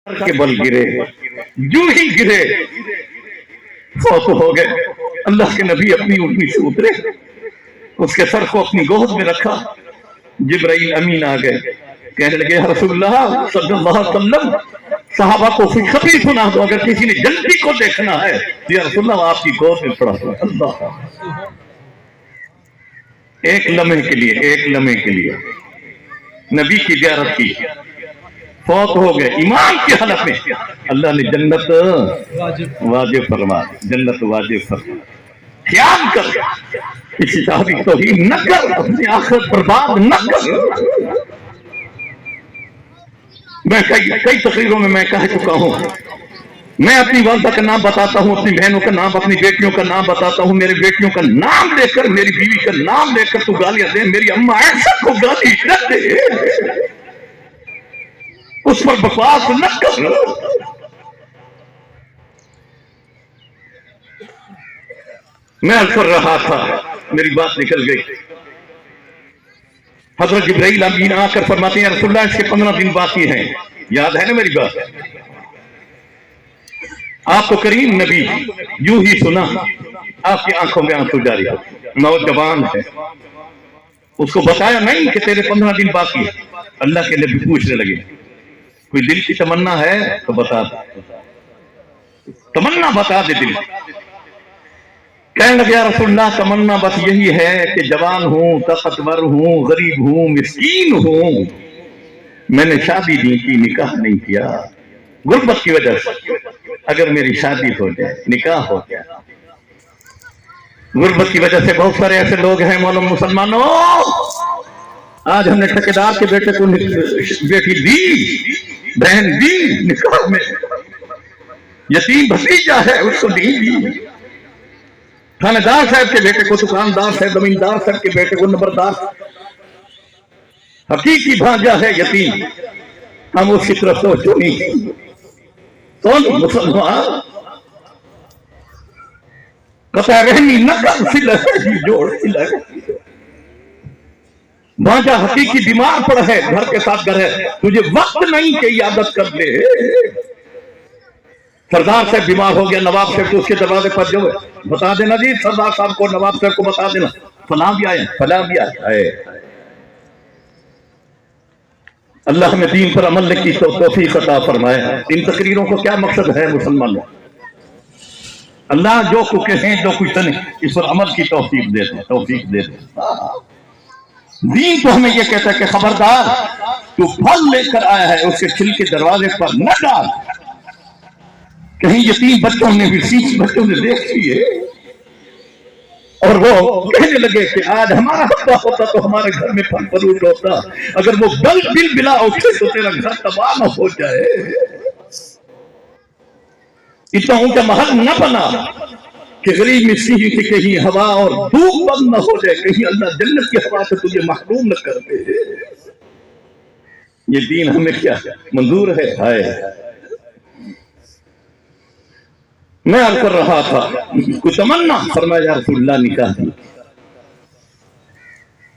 کے بل گرے، جو ہی گرے فوت ہو گئے۔ اللہ کے نبی اپنی اونٹنی سے اترے، اس کے سر کو اپنی گود میں رکھا، جبرائیل امین آ گئے، کہنے لگے یا رسول اللہ صلی اللہ علیہ وسلم صحابہ کو خوشخبری سنا دو، اگر کسی نے جنتی کو دیکھنا ہے یا رسول اللہ آپ کی گود میں پڑا ہوا۔ اللہ، ایک لمحے کے لیے نبی کی زیارت کی، فوت ہو گئے ایمان کی حالت میں، اللہ نے جنت واجب فرما دی، جنت واجب فرما دی۔ خیال کر، کسی صحابی توہین نہ کر، اپنی آخرت برباد نہ کر۔ میں کئی تقریروں میں کہہ چکا ہوں، میں اپنی والدہ کا نام بتاتا ہوں، اپنی بہنوں کا نام، اپنی بیٹیوں کا نام بتاتا ہوں، میری بیٹیوں کا نام لے کر، میری بیوی کا نام لے کر تو گالیاں دے، میری اماں عائشہ کو گالی نہ دے، اس پر بکواس نہ کر۔ میں کر رہا تھا، میری بات نکل گئی، حضرت جبرائیل امین آ کر فرماتے ہیں رسول اللہ اس کے 15 دن باقی ہیں، یاد ہے نا میری بات؟ آپ کو کریم نبی یوں ہی سنا، آپ کی آنکھوں میں آنسو جاری ہو، نوجوان ہے، اس کو بتایا نہیں کہ تیرے 15 دن باقی ہے۔ اللہ کے نبی پوچھنے لگے کوئی دل کی تمنا ہے تو بتا دے، تمنا بتا دے دل۔ کہنے لگے یا رسول اللہ تمنا بس یہی ہے کہ جوان ہوں، طاقتور ہوں، غریب ہوں، مسکین ہوں، میں نے شادی نہیں کی، نکاح نہیں کیا، غربت کی وجہ سے اگر میری شادی ہو جائے، نکاح ہو جائے۔ غربت کی وجہ سے بہت سارے ایسے لوگ ہیں معلوم مسلمانوں، آج ہم نے ٹھیکیدار کے بیٹے کو بیٹی دی، بہن دی نکاح میں، یتیم بھتیجا ہے اس کو نہیں دی، تھانے دار صاحب کے بیٹے کو، دکاندار صاحب، زمیندار صاحب کے بیٹے کو نمبردار، حقیقی بھانجا ہے یتیم، ہم اس کی طرف توجہ نہیں۔ کون مسلمان قطع رحمی نہ کر، صلہ جوڑ، صلہ بھانجا حقیقی بیمار پڑا ہے، گھر کے ساتھ گھر ہے، تجھے وقت نہیں کہ عیادت کر لے۔ سردار صاحب بیمار ہو گیا، نواب صاحب تو اس کے دروازے پر جو ہے بتا دینا جی، سردار صاحب کو، نواب صاحب کو بتا دینا فلاں بھی آئے، فلاں بھی آئے۔ اللہ ہمیں دین پر عمل کی توفیق عطا فرمائے۔ ان تقریروں کو کیا مقصد ہے مسلمانوں؟ اللہ جو کچھ کہیں، جو کچھ سنے، اس پر عمل کی توفیق دے دے، توفیق دے دے۔ دین تو ہمیں یہ کہتا ہے کہ خبردار تو پھل لے کر آیا ہے اس کے چھل کے دروازے پر نہ ڈال، کہیں یتیم بچوں نے بھی سیچ بچوں نے دیکھ لیے اور وہ کہنے لگے کہ آج ہمارا حقہ ہوتا تو ہمارے گھر میں پھل فروٹ ہوتا، اگر وہ بل بلا اٹھے تو تیرا گھر تباہ نہ ہو جائے۔ اتنا اونچا محل نہ بنا کہ غریب مسکین کی کہیں ہوا اور دھوپ بند نہ ہو جائے، کہیں اللہ جنت کی ہوا سے تجھے محروم نہ کر دے۔ یہ دین ہمیں کیا منظور ہے؟ ہائے، میں عرض کر رہا تھا کوئی تمنا، فرمایا یا رسول اللہ نکاح دی۔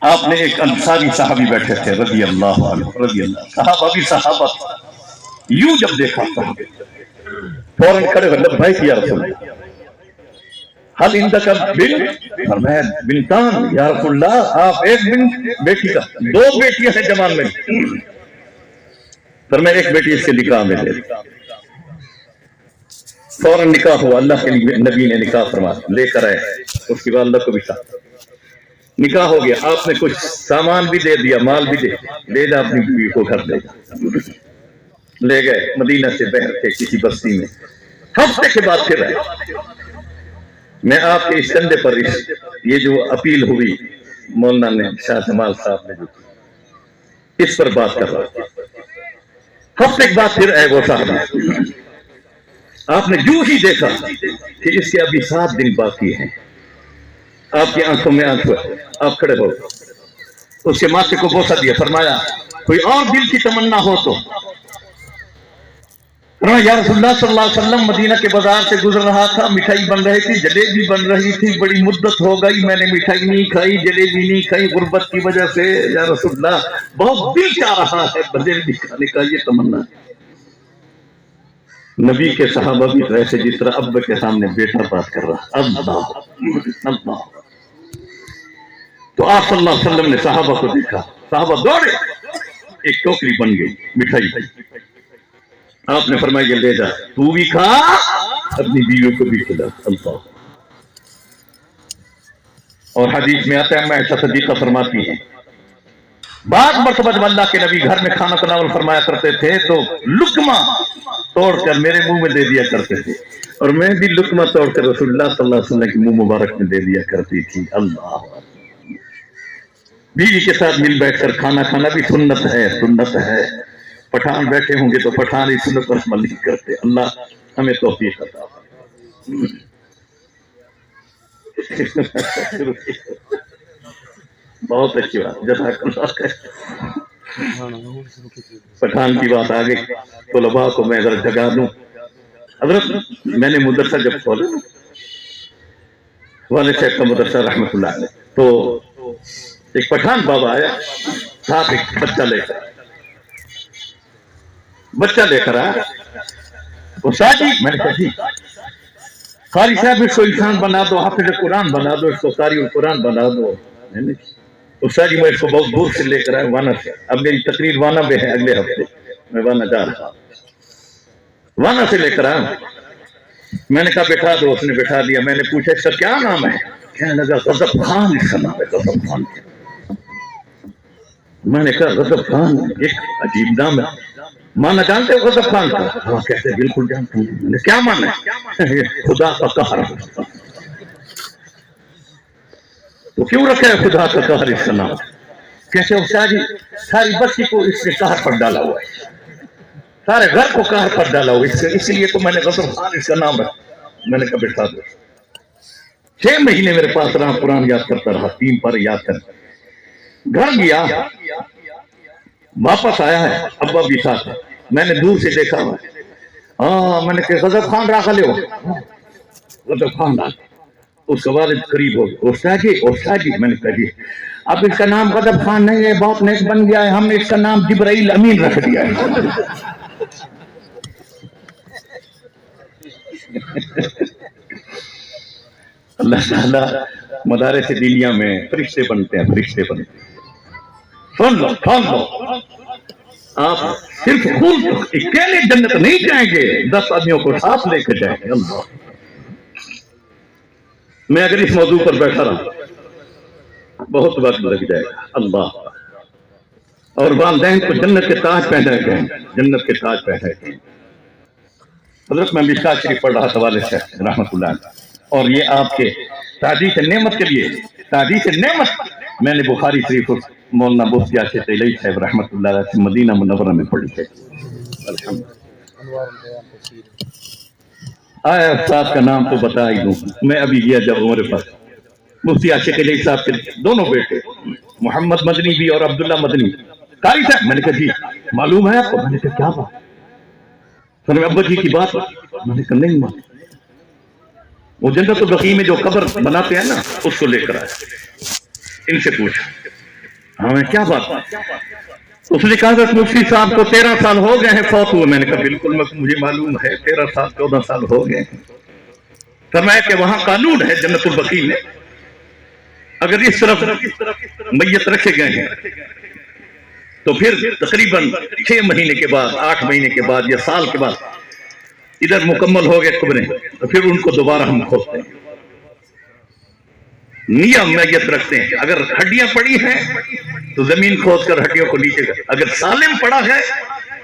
آپ نے ایک انصاری صحابی بیٹھے تھے رضی اللہ عنہ، رضی اللہ، صحابہ بھی صحابہ، یوں جب دیکھا فوراً کھڑے ہوئے، لبیک یا رسول اللہ، حل اندک بنت، فرمایا بنتان یا رسول اللہ، آپ ایک بنت بیٹی کا، 2 بیٹیاں ہیں جوان میں، فرمایا ایک بیٹی اس کے نکاح میں دے۔ فوراً نکاح ہوا، اللہ کے نبی نے نکاح فرمایا، لے کر آئے، اس کی والدہ کو بھی ساتھ، نکاح ہو گیا۔ آپ نے کچھ سامان بھی دے دیا، مال بھی دے، لے جا اپنی بیوی کو گھر لے جا۔ لے گئے مدینہ سے باہر کے کسی بستی میں، ہفتے کے بعد پھر آئے۔ میں آپ کے اس کنڈے پر یہ جو اپیل ہوئی مولانا نے، شاہ جمال صاحب نے جو، اس پر بات کر رہا تھا۔ ہفتے کے بعد پھر آئے وہ صاحب، آپ نے جو ہی دیکھا کہ اس کے ابھی 7 دن باقی ہیں، آپ کی آنکھوں میں آنکھ ہوئے، آپ کھڑے ہو، اس کے ماتھے کو بوسہ دیا، فرمایا کوئی اور دل کی تمنا ہو تو۔ یا رسول اللہ صلی اللہ علیہ وسلم مدینہ کے بازار سے گزر رہا تھا، مٹھائی بن رہی تھی، جلیبی بن رہی تھی، بڑی مدت ہو گئی میں نے مٹھائی نہیں کھائی، جلیبی نہیں کھائی غربت کی وجہ سے، یا رسول اللہ بہت دل چاہ رہا ہے جلیبی کھانے کا، یہ تمنا ہے۔ نبی کے صحابہ بھی ویسے جس طرح اب کے سامنے بیٹا بات کر رہا. اللہ اللہ. تو آپ صلی اللہ علیہ وسلم نے صحابہ کو دیکھا, صحابہ دوڑے, ایک ٹوکری بن گئی مٹھائی. آپ نے فرمایا لے جا, تو بھی کھا, اپنی بیوی کو بھی کھلا. اللہ. اور حدیث میں آتا ہے عائشہ صدیقہ فرماتی ہیں بعض مرتبہ جب اللہ کے نبی گھر میں کھانا تناول فرمایا کرتے تھے تو لقمہ توڑ کر میرے منہ میں دے دیا کرتے تھے, اور میں بھی لقمہ توڑ کر رسول اللہ صلی اللہ علیہ وسلم کے منہ مبارک میں دے دیا کرتی تھی. اللہ. بیوی کے ساتھ مل بیٹھ کر کھانا کھانا بھی سنت ہے, سنت ہے. پٹھان بیٹھے ہوں گے تو پٹھان اس سنت پر عمل نہیں کرتے. اللہ ہمیں توفیق عطا فرمائے. بہت اچھی بات, جزاک اللہ خیر. پٹھان کی بات آگے طلباء کو میں ذرا جگا دوں. حضرت میں نے مدرسہ جب کھولا, والد صاحب کا مدرسہ رحمۃ اللہ علیہ, تو ایک پٹھان بابا آیا ساتھ ایک بچہ لے کر آیا. وہ ساتھی میں نے کہا جی قاری صاحب اس کو انسان بنا دو, حافظ قرآن بنا دو, اس کو قاری القرآن بنا دو. استاد جی میں اس کو بہت دور سے لے کر آیا, وانا سے. اب میری تقریر وانا میں ہے, اگلے ہفتے میں وانا جا رہا. وانا سے لے کر آیا, میں نے کہا بٹھا دو, اس نے بٹھا دیا. میں نے پوچھا اس کا کیا نام ہے؟ کہنے لگا غضب خان اس کا نام ہے, غضب خان. میں نے کہا غضب خان ایک عجیب نام ہے, مانا جانتے ہو غضب خان کا؟ ہاں کہتے بالکل جانتا ہوں. میں نے کیا مانا ہے؟ خدا کا قہر. تو کیوں رکھا ہے خدا کا قہر اس کا نام؟ کہتے ہو ساری بستی کو اس نے قہر پر ڈالا ہوا ہے, سارے گھر کو قہر پر ڈالا ہوا ہے, اس لیے تو میں نے غضب خان اس کا نام ہے. میں نے کہا بٹھا دو. 6 مہینے میرے پاس رہا, قرآن یاد کرتا رہا, 3 پارے یاد کر. گھر گیا, واپس آیا ہے, ابا بھی ساتھ ہے. میں نے دور سے دیکھا ہوا ہے. ہاں میں نے کہا غضب خان راکھا لے ہو, غضب خان راکھا. اس کے والد قریب ہو گئے. استاد جی میں نے کہا جی اب اس کا نام غضب خان نہیں ہے, بہت نیک بن گیا ہے, ہم نے اس کا نام جبرائیل امین رکھ دیا ہے. اللہ تعالیٰ مدارس دینیا میں فرشتے بنتے ہیں, فرشتے بنتے ہیں. سن لو آپ صرف خود اکیلے جنت نہیں جائیں گے, 10 آدمیوں کو ساتھ لے کے جائیں گے. اللہ. میں اگر اس موضوع پر بیٹھا رہا بہت وقت لگ جائے گا. اللہ. اور والدین کو جنت کے تاج پہنائے گئے, جنت کے تاج پہنائے گئے. حضرت میں مشکات شریف پڑھ رہا تھا والد سے رحمۃ اللہ علیہ, اور یہ آپ کے تعدیث نعمت کے لیے, تعدیث نعمت میں نے بخاری شریف مولانا مفتی عاشق علیہ صاحب رحمۃ اللہ علیہ سے مدینہ منورہ میں پڑھی ہے. آیا استاد کا نام تو بتا ہی دوں. میں ابھی گیا جب عمر پر, مفتی عاشق علیہ صاحب کے دونوں بیٹے محمد مدنی بھی اور عبداللہ مدنی قاری صاحب. میں نے کہا جی معلوم ہے آپ کو؟ میں نے کہا کیا بات؟ سر ابا جی کی بات. میں نے کہا نہیں معلوم. وہ جنت البقیع میں جو قبر بناتے ہیں نا, اس کو لے کر آئے, ان سے پوچھا. ہاں کیا بات؟ اس نے کہا کہ مفتی صاحب کو 13 سال ہو گئے ہیں فوت ہوئے. میں نے کہا بالکل مجھے معلوم ہے, 13 سال 14 سال ہو گئے ہیں. فرمایا کہ وہاں قانون ہے جنت البقیع میں, اگر اس طرف میت رکھے گئے ہیں تو پھر تقریباً 6 مہینے کے بعد, 8 مہینے کے بعد یا سال کے بعد ادھر مکمل ہو گئے قبریں, تو پھر ان کو دوبارہ ہم کھودتے ہیں. نیم میت رکھتے ہیں. اگر ہڈیاں پڑی ہیں تو زمین کھود کر ہڈیوں کو نیچے کر, اگر سالم پڑا ہے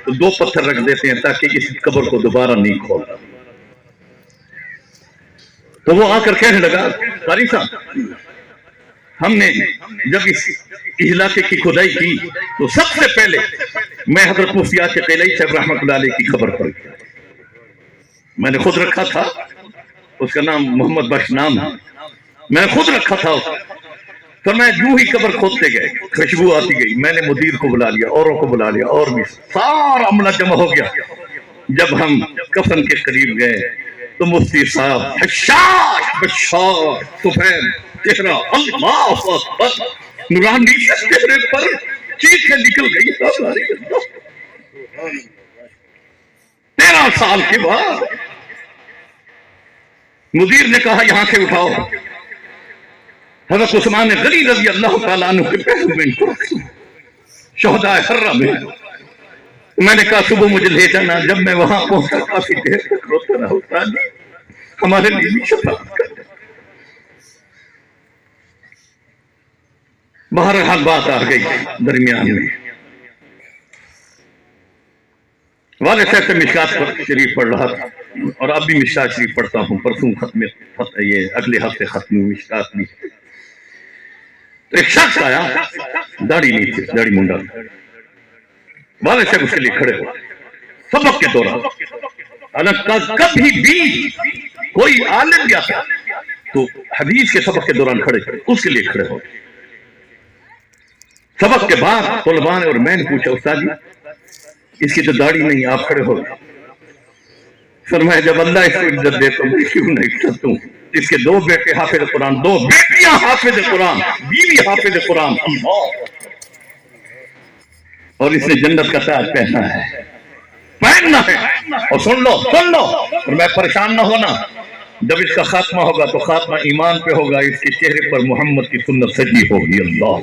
تو 2 پتھر رکھ دیتے ہیں تاکہ اس قبر کو دوبارہ نہیں کھودا. تو وہ آ کر کہنے لگا قاری صاحب ہم نے جب اس علاقے کی کھدائی کی تو سب سے پہلے میں حضرت مفتی عاشق علیہ صاحب رحمۃ اللہ علیہ کی خبر پڑ گیا. میں نے خود رکھا تھا, اس کا نام محمد بخش نام ہے, میں نے خود رکھا تھا. تو میں یوں ہی قبر کھودتے گئے, خوشبو آتی گئی. میں نے مدیر کو بلا لیا, اوروں کو بلا لیا, اور بھی سارا عملہ جمع ہو گیا. جب ہم کفن کے قریب گئے تو مفتی صاحب حشاش بشاش سفید چہرہ, اللہ اکبر, نورانی چہرے پر چیخیں نکل گئی. 13 سال کے بعد مدیر نے کہا یہاں سے اٹھاؤ، حضرت عثمان غنی رضی اللہ تعالیٰ عنہ کے پہلو میں ان کو رکھ دو شہداء حرہ میں۔ میں نے کہا صبح مجھے لے جانا۔ جب میں وہاں پہنچا کافی دیر تک روتا رہا، استاد جی ہمارے لیے بھی شفاعت کر دیں۔ بہرحال بات آ گئی درمیان میں، والد صاحب سے مشکات شریف پڑھ رہا تھا، اور اب بھی مشکات شریف پڑھتا ہوں، پرسوں ختم، یہ اگلے ہفتے ختم مشکات بھی۔ ایک شخص آیا، داڑھی نہیں تھی، داڑھی منڈا، والد صاحب اس کے لیے کھڑے ہو سبق کے دوران۔ کبھی بھی کوئی عالم گیا تھا تو حدیث کے سبق کے دوران کھڑے اس کے لیے کھڑے ہو۔ سبق کے بعد طلباء نے اور میں نے پوچھا استاد جی اس کی تو داڑھی نہیں، آپ کھڑے ہو گئے۔ فرمایا جب اللہ اس کو عزت دے تو میں کیوں نہیں عزت دوں؟ اس کے 2 بیٹے حافظ قرآن، 2 بیٹیاں حافظ قرآن، بیوی حافظ قرآن، اور اس نے جنت کا تاج پہنا ہے، پہننا ہے۔ اور سن لو اور میں پریشان نہ ہونا، جب اس کا خاتمہ ہوگا تو خاتمہ ایمان پہ ہوگا، اس کے چہرے پر محمد کی سنت سجی ہوگی۔ اللہ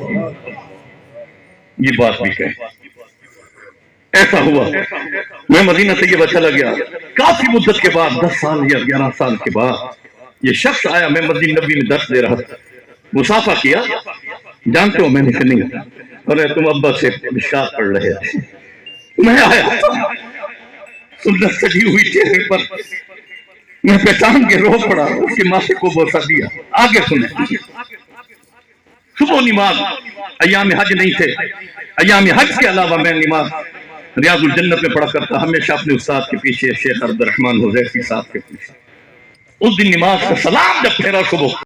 یہ بات بھی کہیں۔ ایسا ہوا میں مدینہ طیبہ چلا گیا، کافی مدت کے بعد 10 سال یا 11 سال کے بعد یہ شخص آیا، میں مسجد نبی میں درس دے رہا تھا، مسافہ کیا، جانتے ہو میں نے کہ نہیں، ارے تم ابا سے مشکات پڑھ رہے تھے۔ میں آیا سنت سجی ہوئی چہرے پر، میں پہچان کے رو پڑا، اس کی ماں سے کو بوسہ دیا۔ آگے سنیں، صبح نماز، ایام حج نہیں تھے، ایام حج کے علاوہ میں نماز ریاض الجنت میں پڑھا کرتا، ہمیشہ اپنے استاد کے پیچھے، شیخ عبد الرحمن حذیفی صاحب کے پیچھے۔ اس دن نماز کا سلام جب پھیرا صبح